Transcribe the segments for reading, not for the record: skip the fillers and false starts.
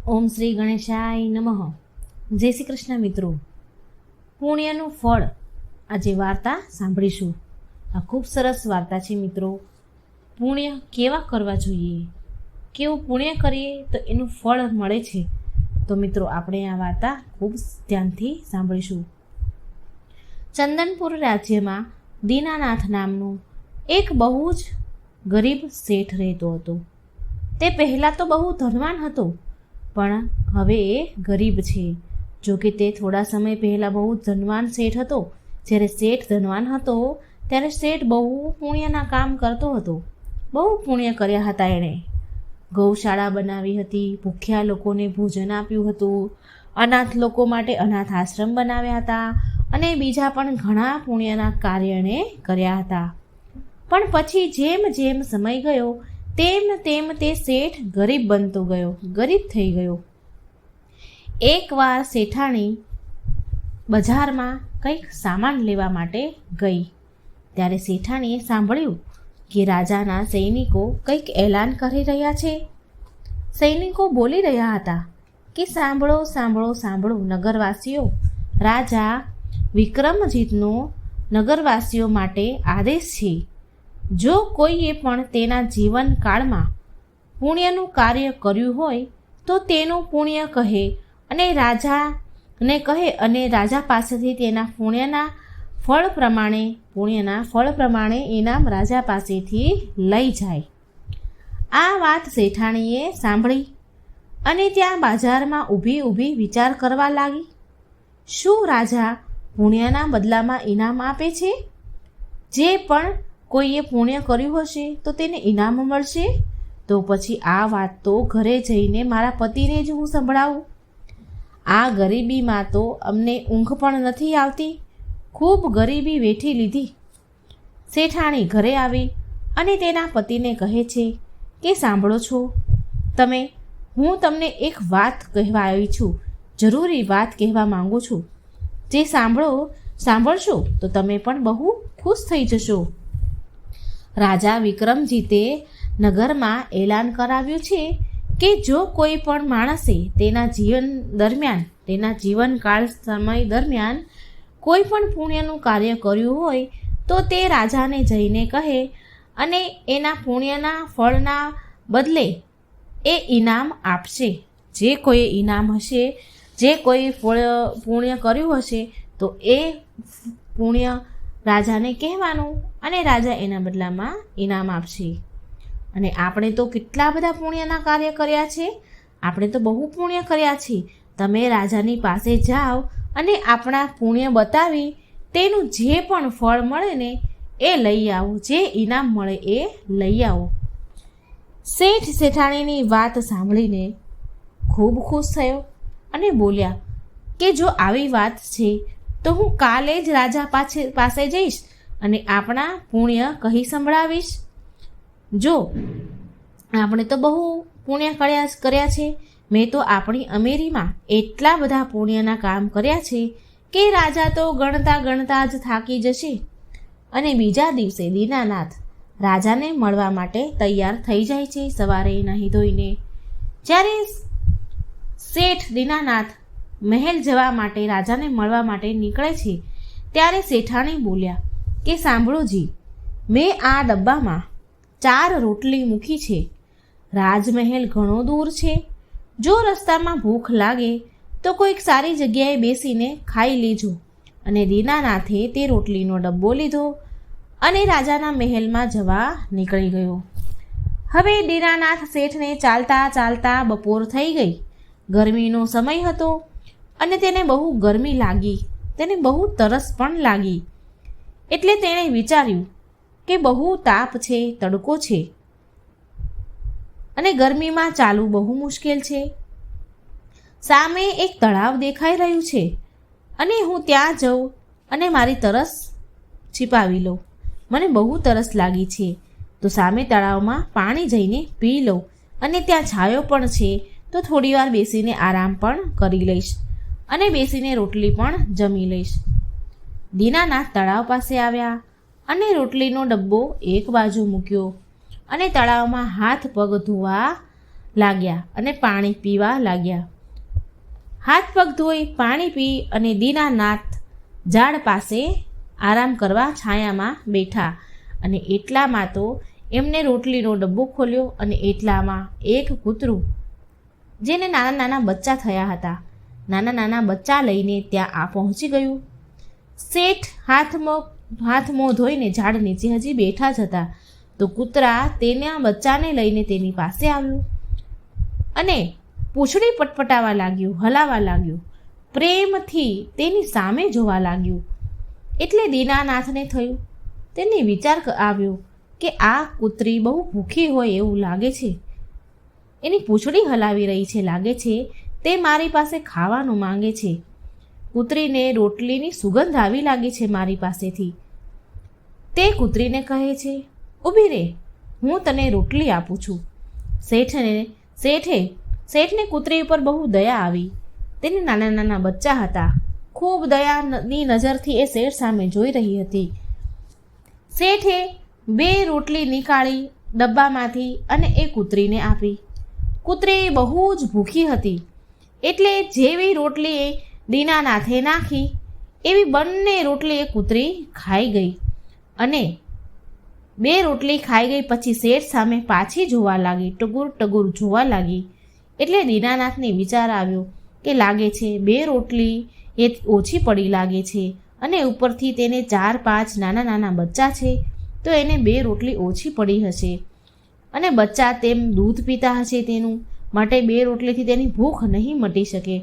ઓમ શ્રી ગણેશાય નમઃ. જય શ્રી કૃષ્ણ મિત્રો. પુણ્યનું ફળ આજે વાર્તા સાંભળીશું. આ ખૂબ સરસ વાર્તા છે મિત્રો. પુણ્ય કેવા કરવા જોઈએ, કેવું પુણ્ય કરીએ તો એનું ફળ મળે છે. તો મિત્રો આપણે આ વાર્તા ખૂબ ધ્યાનથી સાંભળીશું. ચંદનપુર રાજ્યમાં દીનાનાથ નામનું એક બહુ જ ગરીબ શેઠ રહેતો હતો. તે પહેલાં તો બહુ ધનવાન હતો, પણ હવે એ ગરીબ છે. જો કે તે થોડા સમય પહેલાં બહુ ધનવાન શેઠ હતો. જ્યારે શેઠ ધનવાન હતો ત્યારે શેઠ બહુ પુણ્યના કામ કરતો હતો. બહુ પુણ્ય કર્યા હતા એણે. ગૌશાળા બનાવી હતી, ભૂખ્યા લોકોને ભોજન આપ્યું હતું, અનાથ લોકો માટે અનાથ આશ્રમ બનાવ્યા હતા અને બીજા પણ ઘણા પુણ્યના કાર્ય એણે કર્યા હતા. પણ પછી જેમ જેમ સમય ગયો તેમ તેમ તે શેઠ ગરીબ બનતો ગયો, ગરીબ થઈ ગયો. એકવાર શેઠાણી બજારમાં કંઈક સામાન લેવા માટે ગઈ. ત્યારે શેઠાણીએ સાંભળ્યું કે રાજાના સૈનિકો કંઈક એલાન કરી રહ્યા છે. સૈનિકો બોલી રહ્યા હતા કે સાંભળો સાંભળો સાંભળો નગરવાસીઓ, રાજા વિક્રમજીતનો નગરવાસીઓ માટે આદેશ છે. જો કોઈએ પણ તેના જીવનકાળમાં પુણ્યનું કાર્ય કર્યું હોય તો તેનું પુણ્ય કહે અને રાજા પાસેથી તેના પુણ્યના ફળ પ્રમાણે ઇનામ રાજા પાસેથી લઈ જાય. આ વાત શેઠાણીએ સાંભળી અને ત્યાં બજારમાં ઊભી વિચાર કરવા લાગી. શું રાજા પુણ્યના બદલામાં ઇનામ આપે છે? જે પણ કોઈએ પુણ્ય કર્યું હશે તો તેને ઇનામ મળશે. તો પછી આ વાત તો ઘરે જઈને મારા પતિને જ હું સંભળાવું. આ ગરીબીમાં તો અમને ઊંઘ પણ નથી આવતી. ખૂબ ગરીબી વેઠી લીધી. શેઠાણી ઘરે આવી અને તેના પતિને કહે છે કે સાંભળો છો તમે, હું તમને એક વાત કહેવા આવી છું, જરૂરી વાત કહેવા માંગુ છું. જે સાંભળશો તો તમે પણ બહુ ખુશ થઈ જશો. રાજા વિક્રમજીતે નગરમાં એલાન કરાવ્યું છે કે જો કોઈ પણ માણસે તેના જીવનકાળ સમય દરમિયાન કોઈ પણ પુણ્યનું કાર્ય કર્યું હોય તો તે રાજાને જઈને કહે અને એના પુણ્યના ફળના બદલે એ ઇનામ આપશે. જે કોઈ ઇનામ હશે, જે કોઈ પુણ્ય કર્યું હશે તો એ પુણ્ય રાજાને કહેવાનું અને રાજા એના બદલામાં ઇનામ આપશે. અને આપણે તો કેટલા બધા પુણ્યના કાર્ય કર્યા છે. આપણે તો બહુ પુણ્ય કર્યા છે. તમે રાજાની પાસે જાઓ અને આપણા પુણ્ય બતાવી તેનું જે પણ ફળ મળે ને એ લઈ આવો, જે ઇનામ મળે એ લઈ આવો. શેઠ શેઠાણીની વાત સાંભળીને ખૂબ ખુશ થયો અને બોલ્યા કે જો આવી વાત છે તો હું કાલે જ રાજા પાસે જઈશ અને આપણા પુણ્ય કહી સંભળાવીશ. જો આપણે તો બહુ પુણ્ય કર્યા છે. મેં તો આપણી અમેરીમાં એટલા બધા પુણ્યના કામ કર્યા છે કે રાજા તો ગણતા જ થાકી જશે. અને બીજા દિવસે દીનાનાથ રાજાને મળવા માટે તૈયાર થઈ જાય છે સવારે નાહી ધોઈને. જ્યારે શેઠ દીનાનાથ મહેલ જવા માટે, રાજાને મળવા માટે નીકળે છે ત્યારે શેઠાણી બોલ્યા કે સાંભળો જી, મેં આ ડબ્બામાં 4 રોટલી મૂકી છે. રાજમહેલ ઘણો દૂર છે. જો રસ્તામાં ભૂખ લાગે તો કોઈક સારી જગ્યાએ બેસીને ખાઈ લેજો. અને દીનાનાથે તે રોટલીનો ડબ્બો લીધો અને રાજાના મહેલમાં જવા નીકળી ગયો. હવે દીનાનાથ શેઠને ચાલતા ચાલતા બપોર થઈ ગઈ. ગરમીનો સમય હતો અને તેને બહુ ગરમી લાગી. તેને બહુ તરસ પણ લાગી. એટલે તેણે વિચાર્યું કે બહુ તાપ છે, તડકો છે અને ગરમીમાં ચાલવું બહુ મુશ્કેલ છે. સામે એક તળાવ દેખાઈ રહ્યું છે અને હું ત્યાં જઉં અને મારી તરસ છીપાવી લઉં. મને બહુ તરસ લાગી છે તો સામે તળાવમાં પાણી જઈને પી લઉં અને ત્યાં છાંયો પણ છે તો થોડીવાર બેસીને આરામ પણ કરી લઈશ અને બેસીને રોટલી પણ જમી લઈશ. દીનાનાથ તળાવ પાસે આવ્યા અને રોટલીનો ડબ્બો એક બાજુ મૂક્યો અને તળાવમાં હાથ પગ ધોવા લાગ્યા અને પાણી પીવા લાગ્યા. હાથ પગ ધોઈ પાણી પી અને દીનાનાથ ઝાડ પાસે આરામ કરવા છાયામાં બેઠા. અને એટલામાં તો એમને રોટલીનો ડબ્બો ખોલ્યો અને એટલામાં એક કૂતરું, જેને નાના નાના બચ્ચા થયા હતા, નાના નાના બચ્ચા લઈને ત્યાં પહોંચી ગયું. શેઠ હાથ મોં ધોઈને ઝાડ નીચે હજી બેઠા જ હતા તો કૂતરા તેના બચ્ચાને લઈને તેની પાસે આવ્યું અને પૂંછડી પટપટાવા લાગ્યું, હલાવા લાગ્યું, પ્રેમથી તેની સામે જોવા લાગ્યું. એટલે દીનાનાથને થયું, તેને વિચાર આવ્યો કે આ કૂતરી બહુ ભૂખી હોય એવું લાગે છે, એની પૂંછડી હલાવી રહી છે, લાગે છે તે મારી પાસે ખાવાનું માંગે છે. કૂતરીને રોટલીની સુગંધ આવી લાગી છે મારી પાસેથી. તે કૂતરીને કહે છે, ઊભી રે, હું તને રોટલી આપું છું. શેઠને કૂતરી ઉપર બહુ દયા આવી. તેને નાના નાના બચ્ચા હતા. ખૂબ દયાની નજરથી એ શેઠ સામે જોઈ રહી હતી. શેઠે 2 રોટલી નીકાળી ડબ્બામાંથી અને એ કૂતરીને આપી. કૂતરી બહુ જ ભૂખી હતી એટલે જેવી રોટલી એ દીનાનાથે નાખી એવી બંને રોટલી એ કૂતરી ખાઈ ગઈ અને 2 રોટલી ખાઈ ગઈ. પછી શેઠ સામે પાછી જોવા લાગી, ટગુર જોવા લાગી. એટલે દીનાનાથને વિચાર આવ્યો કે લાગે છે 2 રોટલી એ ઓછી પડી લાગે છે અને ઉપરથી તેને 4-5 નાના નાના બચ્ચા છે તો એને 2 રોટલી ઓછી પડી હશે અને બચ્ચા તેમ દૂધ પીતા હશે તેનું માટે 2 રોટલીથી તેની ભૂખ નહીં મટી શકે.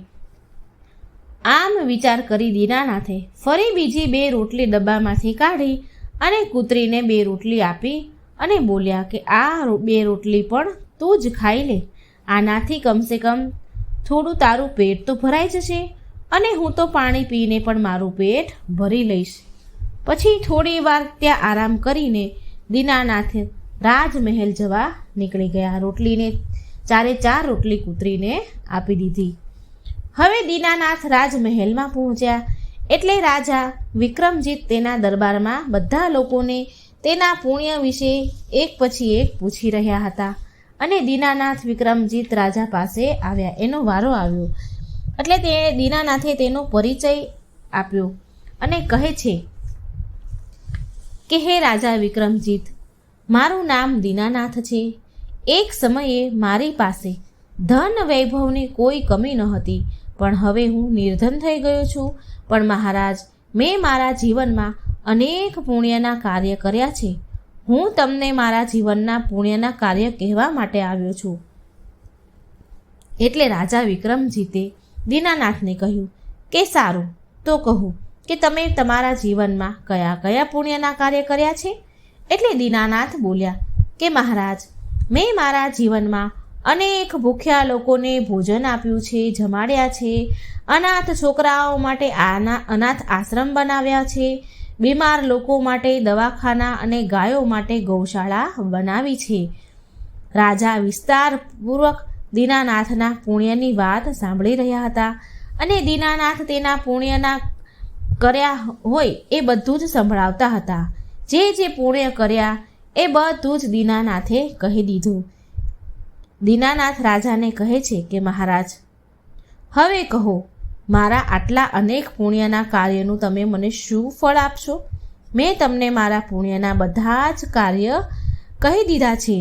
આમ વિચાર કરી દીનાનાથે ફરી બીજી 2 રોટલી ડબ્બામાંથી કાઢી અને કૂતરીને 2 રોટલી આપી અને બોલ્યા કે આ 2 રોટલી પણ તું જ ખાઈ લે, આનાથી કમસે કમ થોડું તારું પેટ તો ભરાઈ જશે અને હું તો પાણી પીને પણ મારું પેટ ભરી લઈશ. પછી થોડી વાર ત્યાં આરામ કરીને દીનાનાથ રાજમહેલ જવા નીકળી ગયા. રોટલીને 4 રોટલી કૂતરીને આપી દીધી. હવે દીનાનાથ રાજમહેલમાં પહોંચ્યા એટલે રાજા વિક્રમજીત તેના દરબારમાં બધા લોકોને તેના પુણ્ય વિશે એક પછી એક પૂછી રહ્યા હતા. અને દીનાનાથ વિક્રમજીત રાજા પાસે આવ્યા. એનો વારો આવ્યો એટલે તે દીનાનાથે તેનો પરિચય આપ્યો અને કહે છે કે હે રાજા વિક્રમજીત, મારું નામ દીનાનાથ છે. એક સમયે મારી પાસે ધન વૈભવની કોઈ કમી ન હતી, પણ હવે હું નિર્ધન થઈ ગયો છું. પણ મહારાજ, મેં મારા જીવનમાં અનેક પુણ્યના કાર્ય કર્યા છે. હું તમને મારા જીવનના પુણ્યના કાર્ય કહેવા માટે આવ્યો છું. એટલે રાજા વિક્રમજીતે દીનાનાથને કહ્યું કે સારું, તો કહો કે તમે તમારા જીવનમાં કયા કયા પુણ્યના કાર્ય કર્યા છે. એટલે દીનાનાથ બોલ્યા કે મહારાજ, મેં મારા જીવનમાં અનેક ભૂખ્યા લોકોને ભોજન આપ્યું છે, જમાડ્યા છે, અનાથ છોકરાઓ માટે અનાથ આશ્રમ બનાવ્યા છે, બીમાર લોકો માટે દવાખાના અને ગાયો માટે ગૌશાળા બનાવી છે. રાજા વિસ્તારપૂર્વક દીનાનાથના પુણ્યની વાત સાંભળી રહ્યા હતા અને દીનાનાથ તેના પુણ્યના કર્યા હોય એ બધું જ સંભળાવતા હતા. જે પુણ્ય કર્યા એ બધું જ દીનાનાથે કહી દીધું. દીનાનાથ રાજાને કહે છે કે મહારાજ, હવે કહો, મારા આટલા અનેક પુણ્યના કાર્યનું તમે મને શું ફળ આપશો? મેં તમને મારા પુણ્યના બધા જ કાર્ય કહી દીધા છે.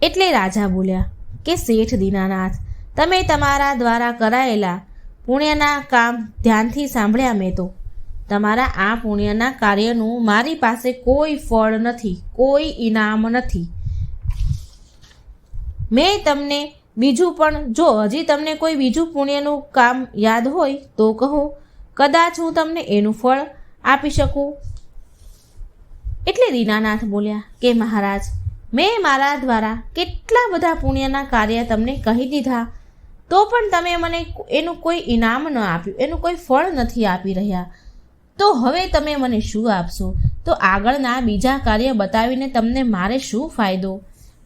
એટલે રાજા બોલ્યા કે શેઠ દીનાનાથ, તમે તમારા દ્વારા કરાયેલા પુણ્યના કામ ધ્યાનથી સાંભળ્યા મેં તો. તમારા આ પુણ્યના કાર્યનું મારી પાસે કોઈ ફળ નથી, કોઈ ઇનામ નથી. મેં તમને બીજું પણ, જો હજી તમને કોઈ બીજું પુણ્યનું કામ યાદ હોય તો કહો, કદાચ હું તમને એનું ફળ આપી શકું. એટલે દીનાનાથ બોલ્યા કે મહારાજ, મેં મારા દ્વારા કેટલા બધા પુણ્યના કાર્ય તમને કહી દીધા, તો પણ તમે મને એનું કોઈ ઇનામ ન આપ્યું, એનું કોઈ ફળ નથી આપી રહ્યા. તો હવે તમે મને શું આપશો? તો આગળના બીજા કાર્ય બતાવીને તમને મારે શું ફાયદો?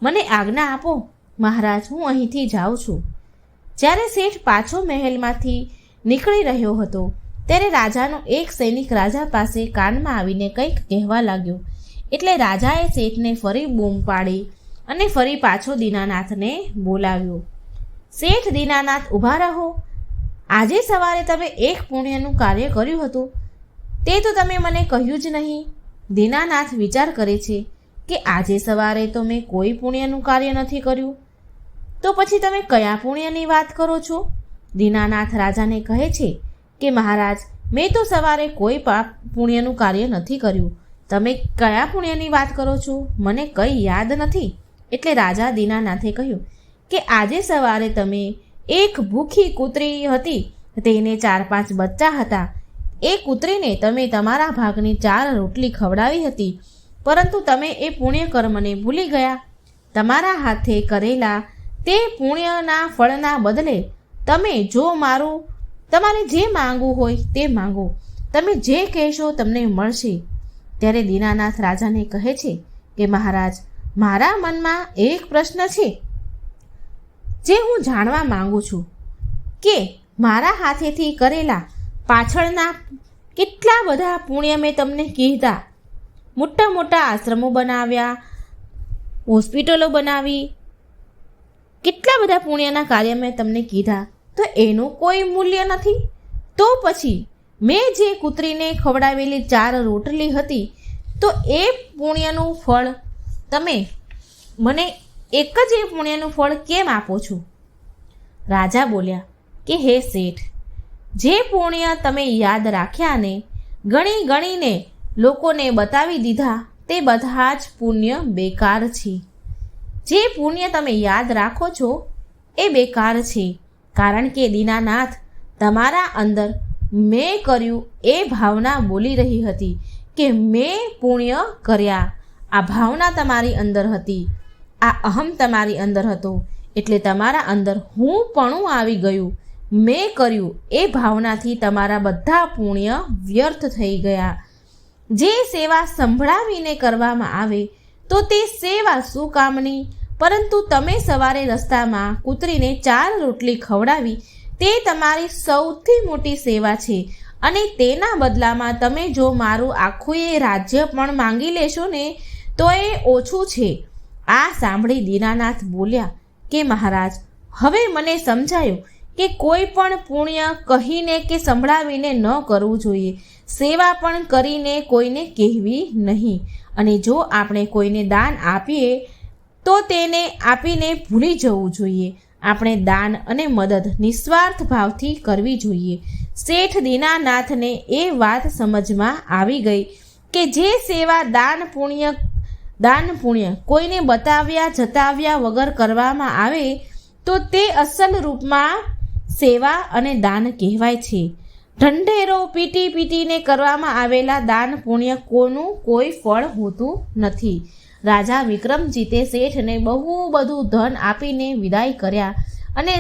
મને આજ્ઞા આપો મહારાજ, હું અહીંથી જાઉં છું. જ્યારે શેઠ પાછો મહેલમાંથી નીકળી રહ્યો હતો ત્યારે રાજાનો એક સૈનિક રાજા પાસે કાનમાં આવીને કંઈક કહેવા લાગ્યો. એટલે રાજાએ શેઠને ફરી બૂમ પાડી અને ફરી પાછો દીનાનાથને બોલાવ્યો. શેઠ દીનાનાથ ઊભા રહો. આજે સવારે તમે એક પુણ્યનું કાર્ય કર્યું હતું તે તો તમે મને કહ્યું જ નહીં. દીનાનાથ વિચાર કરે છે કે આજે સવારે તો મેં કોઈ પુણ્યનું કાર્ય નથી કર્યું, તો પછી તમે કયા પુણ્યની વાત કરો છો? દીનાનાથ રાજાને કહે છે કે મહારાજ, મેં તો સવારે કોઈ પુણ્યનું કાર્ય નથી કર્યું. તમે કયા પુણ્યની વાત કરો છો? મને કંઈ યાદ નથી. એટલે રાજા દીનાનાથે કહ્યું કે આજે સવારે તમે એક ભૂખી કૂતરી હતી, તેને 4-5 બચ્ચા હતા. એ કૂતરીને તમે તમારા ભાગની 4 રોટલી ખવડાવી હતી, પરંતુ તમે એ પુણ્યકર્મને ભૂલી ગયા. તમારા હાથે કરેલા તે પુણ્યના ફળના બદલે તમારે જે માંગવું હોય તે માંગો. તમે જે કહેશો તમને મળશે. ત્યારે દીનાનાથ રાજાને કહે છે કે મહારાજ, મારા મનમાં એક પ્રશ્ન છે જે હું જાણવા માંગુ છું કે મારા હાથેથી કરેલા પાછળના કેટલા બધા પુણ્ય મેં તમને કીધા. મોટા મોટા આશ્રમો બનાવ્યા, હોસ્પિટલો બનાવી, કેટલા બધા પુણ્યના કાર્ય મેં તમને કીધા, તો એનું કોઈ મૂલ્ય નથી. તો પછી મેં જે કૂતરીને ખવડાવેલી 4 રોટલી હતી, તો એ પુણ્યનું ફળ તમે મને એક જ એ પુણ્યનું ફળ કેમ આપો છો? રાજા બોલ્યા કે હે શેઠ, જે પુણ્ય તમે યાદ રાખ્યા ને ગણીને લોકોને બતાવી દીધા, તે બધા જ પુણ્ય બેકાર છે. જે પુણ્ય તમે યાદ રાખો છો એ બેકાર છે, કારણ કે દીનાનાથ, તમારા અંદર મેં કર્યું એ ભાવના બોલી રહી હતી કે મેં પુણ્ય કર્યા. આ ભાવના તમારી અંદર હતી, આ અહમ તમારી અંદર હતો, એટલે તમારા અંદર હું પણ આવી ગયું. મેં કર્યું એ ભાવનાથી તમારા બધા પુણ્ય વ્યર્થ થઈ ગયા. જે સેવા સંભળાવીને કરવામાં આવે તો તે સેવા શું કામની? પરંતુ તમે સવારે રસ્તામાં કૂતરીને 4 રોટલી ખવડાવી, તે તમારી સૌથી મોટી સેવા છે, અને તેના બદલામાં તમે જો મારું આખું એ રાજ્ય પણ માંગી લેશો ને તો એ ઓછું છે. આ સાંભળી દીનાનાથ બોલ્યા કે મહારાજ, હવે મને સમજાયું કે કોઈ પણ પુણ્ય કહીને કે સંભળાવીને ન કરવું જોઈએ. સેવા પણ કરીને કોઈને કહેવી નહીં. અને જો આપણે કોઈને દાન આપીએ તો તેને આપીને ભૂલી જવું જોઈએ. આપણે દાન અને મદદ નિસ્વાર્થ ભાવથી કરવી જોઈએ. શેઠ દીનાનાથને એ વાત સમજમાં આવી ગઈ કે જે સેવા દાન પુણ્ય કોઈને બતાવ્યા જતાવ્યા વગર કરવામાં આવે તો તે અસલ રૂપમાં સેવા અને દાન કહેવાય છે. ઢંઢેરો પીટીને કરવામાં આવેલા દાન પુણ્ય કોનું કોઈ ફળ હોતું નથી. રાજા વિક્રમજીતે શેઠને બહુ બધું ધન આપીને વિદાય કર્યા, અને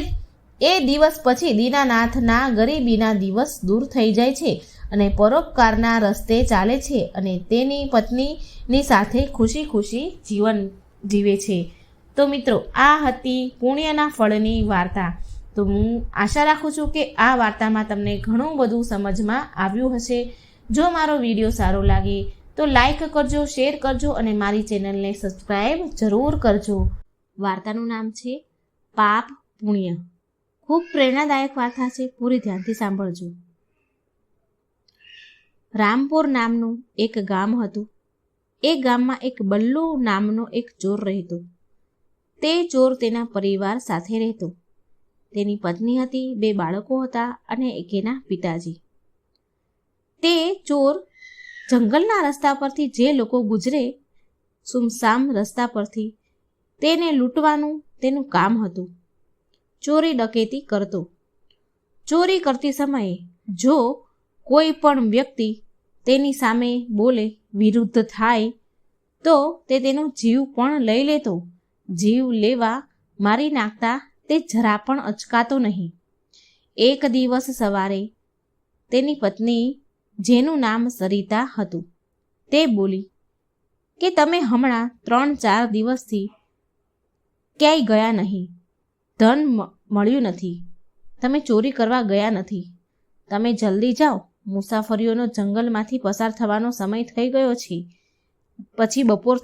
એ દિવસ પછી દીનાનાથના ગરીબીના દિવસ દૂર થઈ જાય છે અને પરોપકારના રસ્તે ચાલે છે અને તેની પત્નીની સાથે ખુશી ખુશી જીવન જીવે છે. તો મિત્રો, આ હતી પુણ્યના ફળની વાર્તા. તો હું આશા રાખું છું કે આ વાર્તામાં તમને ઘણું બધું સમજમાં આવ્યું હશે. જો મારો વિડીયો સારો લાગે તો લાઈક કરજો, શેર કરજો અને મારી ચેનલને સબસ્ક્રાઈબ જરૂર કરજો. વાર્તાનું નામ છે પાપ પુણ્ય. ખૂબ પ્રેરણાદાયક વાર્તા છે, પૂરી ધ્યાનથી સાંભળજો. રામપુર નામનું એક ગામ હતું. એ ગામમાં એક બલ્લુ નામનો એક ચોર રહેતો. તે ચોર તેના પરિવાર સાથે રહેતો. તેની પત્ની હતી, 2 બાળકો હતા અને એકેના પિતાજી. તે ચોર જંગલના રસ્તા પરથી જે લોકો ગુજરે, સુમસામ રસ્તા પરથી, તેને લૂંટવાનું તેનું કામ હતું. ચોરી ડકેતી કરતો. ચોરી કરતી સમયે જો કોઈ પણ વ્યક્તિ તેની સામે બોલે, વિરુદ્ધ થાય, તો તે તેનો જીવ પણ લઈ લેતો. જીવ લેવા મારી નાખતા તે જરા પણ અચકાતો નહીં. એક દિવસ સવારે તેની પત્ની, જેનું નામ સરિતા હતું, તે બોલી કે તમે હમણાં 3-4 દિવસથી ક્યાંય ગયા નહીં, ધન મળ્યું નથી, તમે ચોરી કરવા ગયા નથી, તમે જલ્દી જાઓ, મુસાફરીઓનો જંગલમાંથી પસાર થવાનો સમય થઈ ગયો છે, પછી બપોર